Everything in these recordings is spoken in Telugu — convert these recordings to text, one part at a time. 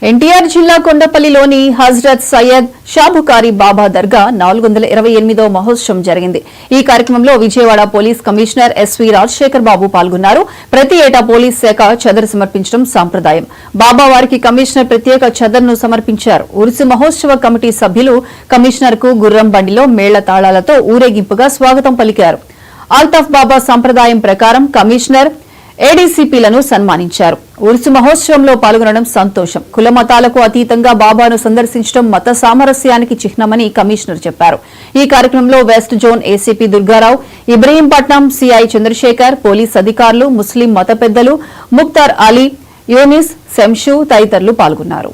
ఎన్టీఆర్ జిల్లా కొండపల్లిలోని హజ్రత్ సయ్యద్ షాబుకారి బాబా దర్గా 428వ మహోత్సవం జరిగింది. ఈ కార్యక్రమంలో Vijayawada police commissioner SV Rajasekhar Babu పాల్గొన్నారు. ప్రతి ఏటా పోలీస్ శాఖ చదర్ సమర్పించడం సంప్రదాయం. బాబా వారికి కమిషనర్ ప్రత్యేక చదర్ను సమర్పించారు. ఉరుసు మహోత్సవ కమిటీ సభ్యులు కమిషనర్ కు గుర్రం బండిలో మేళ్ల తాళాలతో ఊరేగింపుగా స్వాగతం పలికారు. అల్తాఫ్ బాబా సంప్రదాయం ప్రకారం కమిషనర్ ఏడీసీపీలను సన్మానించారు. ఉరుసు మహోత్సవంలో పాల్గొనడం సంతోషం. కుల మతాలకు అతీతంగా బాబాను సందర్శించడం మత సామరస్యానికి చిహ్నమని కమిషనర్ చెప్పారు. ఈ కార్యక్రమంలో west zone ACP Durga Rao, Ibrahimpatnam CI Chandrasekhar, police అధికారులు, ముస్లిం మత పెద్దలు ముక్తార్ అలీ, యూనిస్, శంషు తదితరులు పాల్గొన్నారు.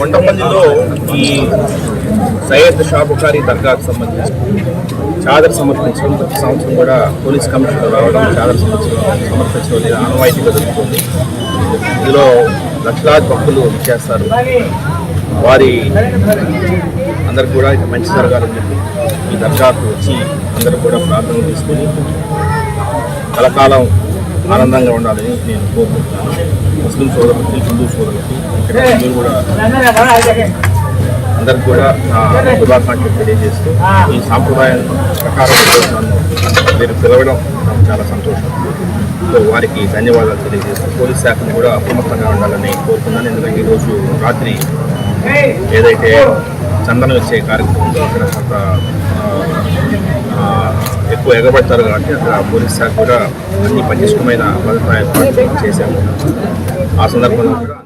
కొండపల్లిలో ఈ సయ్యద్ షాబుకారి దర్గాకు సంబంధించి చాదర్ సమర్పించడం ప్రతి సంవత్సరం కూడా పోలీస్ కమిషనర్ రావడం చాదర్ సమర్పించడం ఆనవాయితీగా జరుగుతుంది. ఇందులో లక్షలాది భక్తులు చేస్తారు. వారి అందరికి కూడా ఇక మంచి జరగాలని చెప్పి ఈ దర్గాకు వచ్చి అందరూ కూడా ప్రార్థనలు తీసుకొని కలకాలం ఆనందంగా ఉండాలని నేను కోరుకుంటున్నాను. ముస్లిం సోదరులకి, హిందూ సోదరులకి ఇక్కడ మీరు కూడా అందరికి కూడా శుభాకాంక్షలు తెలియజేస్తూ ఈ సాంప్రదాయం ప్రకారం మీరు పిలవడం నాకు చాలా సంతోషం. సో వారికి ధన్యవాదాలు తెలియజేస్తూ పోలీస్ శాఖను కూడా అప్రమత్తంగా ఉండాలని కోరుతున్నాను. ఎందుకంటే ఈరోజు రాత్రి ఏదైతే చందనం వచ్చే కార్యక్రమం ఉందో అక్కడ కొంత ఎక్కువ ఎగబడతారు కాబట్టి అక్కడ పోలీస్ శాఖ కూడా అన్ని పటిష్టమైన భద్రతా ఏర్పాట్లు చేశాము. ఆ సందర్భంలో కూడా